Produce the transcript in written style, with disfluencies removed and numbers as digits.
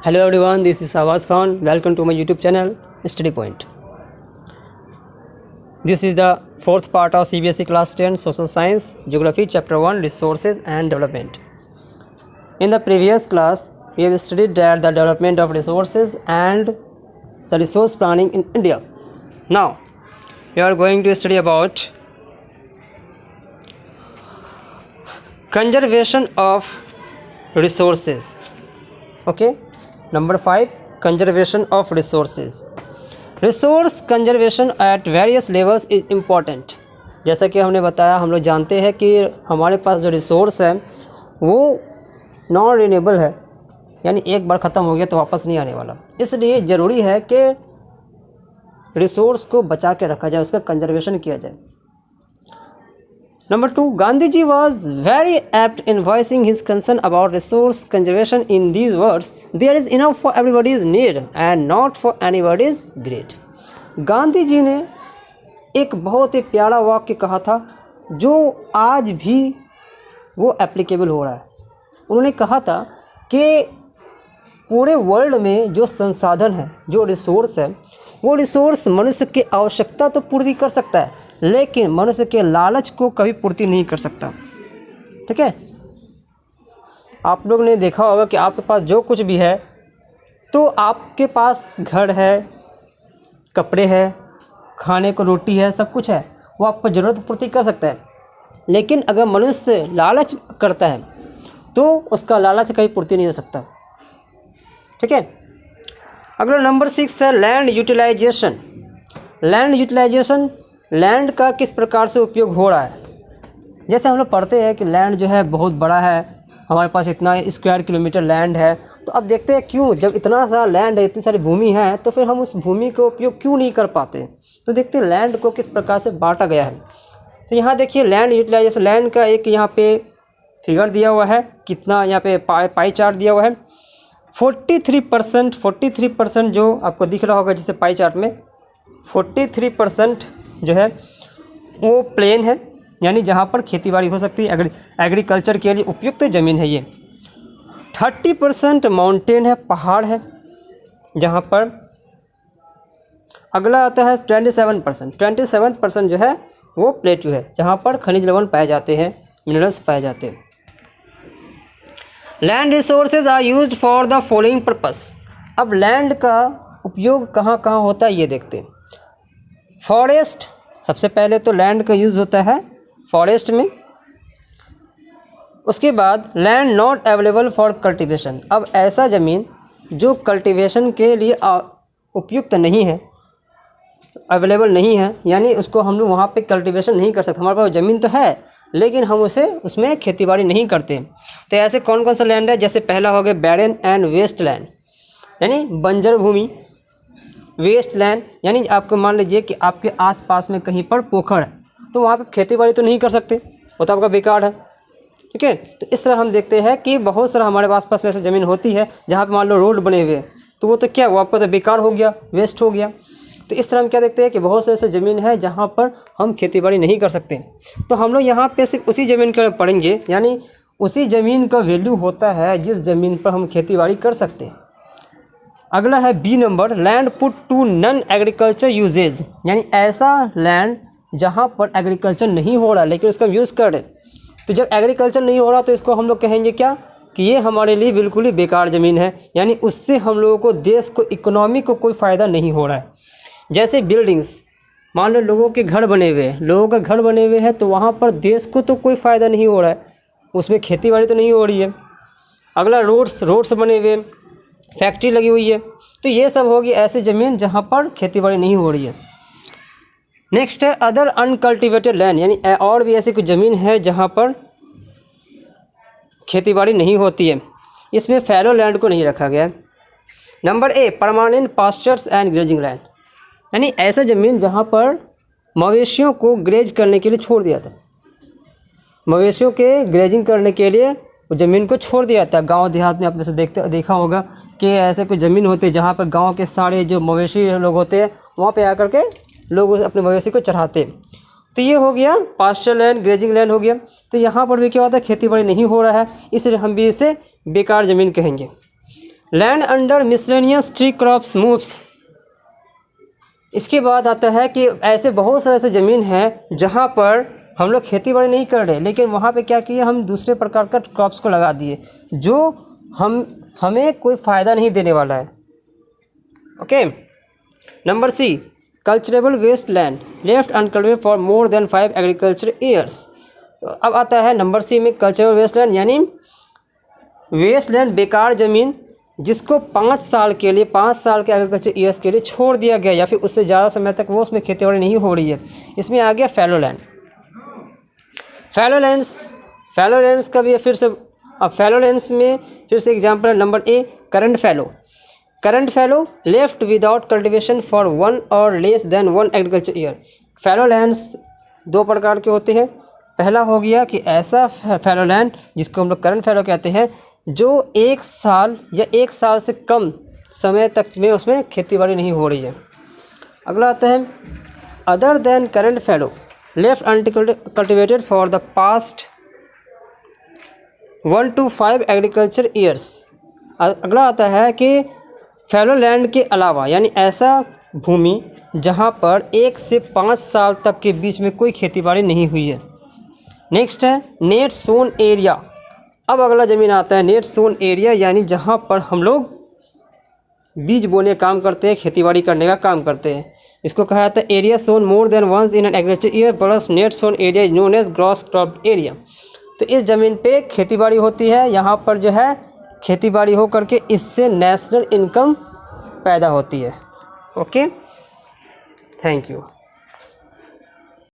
Hello everyone, this is Awaz Khan. Welcome to my YouTube channel Study Point. This is the fourth part of CBSE Class 10 Social Science Geography Chapter 1 Resources and Development. In the previous class, we have studied that the development of resources and the resource planning in India. Now, we are going to study about conservation of resources. Okay. Number 5, conservation of resources. Resource conservation at various levels is important. जैसा कि हमने बताया, हम लोग जानते हैं कि हमारे पास जो रिसोर्स है वो नॉन रिन्यूएबल है, यानी एक बार ख़त्म हो गया तो वापस नहीं आने वाला। इसलिए ज़रूरी है कि रिसोर्स को बचा के रखा जाए, उसका कंजर्वेशन किया जाए। Number 2, Gandhiji was very apt in voicing his concern about resource conservation in these words: "There is enough for everybody's need and not for anybody's greed." Gandhi ji ने एक बहुत ही प्यारा वाक्य कहा था जो आज भी वो एप्लीकेबल हो रहा है। उन्होंने कहा था कि पूरे वर्ल्ड में जो संसाधन है, जो रिसोर्स है, वो रिसोर्स मनुष्य की आवश्यकता तो पूर्ति कर सकता है, लेकिन मनुष्य के लालच को कभी पूर्ति नहीं कर सकता। ठीक है, आप लोग ने देखा होगा कि आपके पास जो कुछ भी है, तो आपके पास घर है, कपड़े है, खाने को रोटी है, सब कुछ है, वो आपको ज़रूरत पूर्ति कर सकता है। लेकिन अगर मनुष्य लालच करता है तो उसका लालच कभी पूर्ति नहीं हो सकता। ठीक है, अगला नंबर 6 है land utilization. Land utilization, land का किस प्रकार से उपयोग हो रहा है। जैसे हम लोग पढ़ते हैं कि लैंड जो है बहुत बड़ा है, हमारे पास इतना स्क्वायर किलोमीटर लैंड है, तो अब देखते हैं क्यों, जब इतना सारा लैंड है, इतनी सारी भूमि है, तो फिर हम उस भूमि का उपयोग क्यों नहीं कर पाते। तो देखते हैं लैंड को किस प्रकार से बांटा गया है। तो यहाँ देखिए लैंड यूटिलाइजेशन, लैंड का एक यहाँ पे फिगर दिया हुआ है, कितना यहाँ पे पाई चार्ट दिया हुआ है। 43% जो आपको दिख रहा होगा जैसे पाई चार्ट में, 43% जो है वो प्लेन है, यानी जहाँ पर खेतीबाड़ी हो सकती है, एग्रीकल्चर के लिए उपयुक्त ज़मीन है ये। 30% माउंटेन है, पहाड़ है जहाँ पर। अगला आता है 27% जो है वो प्लेट्यू है, जहाँ पर खनिज लवण पाए जाते हैं, मिनरल्स पाए जाते हैं। Land resources are used for the following purpose. अब लैंड का उपयोग कहाँ कहाँ होता है ये देखते हैं। फॉरेस्ट, सबसे पहले तो लैंड का यूज़ होता है फॉरेस्ट में। उसके बाद land not available for cultivation. अब ऐसा ज़मीन जो कल्टीवेशन के लिए उपयुक्त नहीं है, अवेलेबल नहीं है, यानी उसको हम लोग वहाँ पे कल्टीवेशन नहीं कर सकते। हमारे पास ज़मीन तो है लेकिन हम उसमें खेतीबाड़ी नहीं करते। तो ऐसे कौन कौन सा लैंड है, जैसे पहला हो गया बैरन एंड वेस्ट लैंड, यानी बंजर भूमि। वेस्ट लैंड यानी आपको मान लीजिए कि आपके आसपास में कहीं पर पोखर है, तो वहाँ पे खेतीबाड़ी तो नहीं कर सकते, वो तो आपका बेकार है। ठीक है, तो इस तरह हम देखते हैं कि बहुत सारा हमारे आसपास में ऐसी ज़मीन होती है जहाँ पे मान लो रोड बने हुए हैं, तो वो तो क्या, वो आपका तो बेकार हो गया, वेस्ट हो गया। तो इस तरह हम क्या देखते हैं कि बहुत से ऐसे ज़मीन है जहाँ पर हम खेतीबाड़ी नहीं कर सकते। तो हम लोग यहाँ पे सिर्फ उसी ज़मीन का पढ़ेंगे, यानी उसी ज़मीन का वैल्यू होता है जिस ज़मीन पर हम खेतीबाड़ी कर सकते हैं। अगला है B number, land put to non agriculture uses, यानी ऐसा लैंड जहाँ पर एग्रीकल्चर नहीं हो रहा लेकिन उसका यूज़ कर रहे। तो जब एग्रीकल्चर नहीं हो रहा तो इसको हम लोग कहेंगे क्या, कि ये हमारे लिए बिल्कुल ही बेकार ज़मीन है, यानी उससे हम लोगों को, देश को, इकोनॉमी को कोई फ़ायदा नहीं हो रहा है। जैसे बिल्डिंग्स, मान लो लोगों के घर बने हुए हैं, लोगों का घर बने हुए हैं, तो वहाँ पर देश को तो कोई फ़ायदा नहीं हो रहा है, उसमें खेतीबाड़ी तो नहीं हो रही है। अगला रोड्स बने हुए, फैक्ट्री लगी हुई है, तो ये सब होगी ऐसी ज़मीन जहाँ पर खेतीबाड़ी नहीं हो रही है। नेक्स्ट है अदर अनकल्टिवेटेड लैंड, यानी और भी ऐसी कुछ ज़मीन है जहाँ पर खेतीबाड़ी नहीं होती है, इसमें फैलो लैंड को नहीं रखा गया है। Number A, permanent pastures and grazing land, यानी ऐसा ज़मीन जहाँ पर मवेशियों को ग्रेज करने के लिए छोड़ दिया था, मवेशियों के ग्रेजिंग करने के लिए ज़मीन को छोड़ दिया था। गांव देहात में आपने से देखा होगा कि ऐसे कोई ज़मीन होती है जहाँ पर गांव के सारे जो मवेशी लोग होते हैं वहाँ पे आकर के लोग अपने मवेशी को चढ़ाते। तो ये हो गया पास्चर लैंड, ग्रेजिंग लैंड हो गया। तो यहाँ पर भी क्या होता है, खेती बाड़ी नहीं हो रहा है, इसलिए हम भी इसे बेकार ज़मीन कहेंगे। Land under miscellaneous tree crops moves. इसके बाद आता है कि ऐसे बहुत सारे ऐसे ज़मीन है जहाँ पर हम लोग खेती बाड़ी नहीं कर रहे, लेकिन वहाँ पे क्या किए, हम दूसरे प्रकार का क्रॉप्स को लगा दिए जो हमें कोई फ़ायदा नहीं देने वाला है। Okay. Number C, culturable waste land left uncultivated for more than 5 agriculture years. अब आता है नंबर सी में कल्चरेबल वेस्ट लैंड, यानी वेस्ट लैंड बेकार ज़मीन जिसको 5 साल के लिए, 5 साल के एग्रीकल्चर ईयर्स के लिए छोड़ दिया गया या फिर उससे ज़्यादा समय तक वो उसमें खेती बाड़ी नहीं हो रही है। इसमें आ गया फैलो लैंड। फैलो लैंड्स का भी फिर से, अब फैलो लैंड्स में फिर से एग्जाम्पल है number A, current fallow left without cultivation for 1 और लेस देन 1 एग्रीकल्चर ईयर। फैलो लैंड्स 2 प्रकार के होते हैं। पहला हो गया कि ऐसा फैलो लैंड जिसको हम लोग करंट फैलो कहते हैं, जो 1 साल या 1 साल से कम समय तक में उसमें खेती बाड़ी नहीं हो रही है। अगला आता है other than current fallow left uncultivated for the past 1 to 5 agriculture years. अगला आता है कि फैलो लैंड के अलावा, यानी ऐसा भूमि जहां पर 1 से 5 साल तक के बीच में कोई खेती बाड़ी नहीं हुई है। नेक्स्ट है नेट सोन एरिया। अब अगला ज़मीन आता है नेट सोन एरिया, यानी जहां पर हम लोग बीज बोने काम करते हैं, खेतीबाड़ी करने का काम करते हैं। इसको कहा जाता है area sown more than once in an agriculture year plus net sown area is known as gross crop area. तो इस ज़मीन पे खेतीबाड़ी होती है, यहाँ पर जो है खेतीबाड़ी हो करके इससे नेशनल इनकम पैदा होती है। Okay, thank you.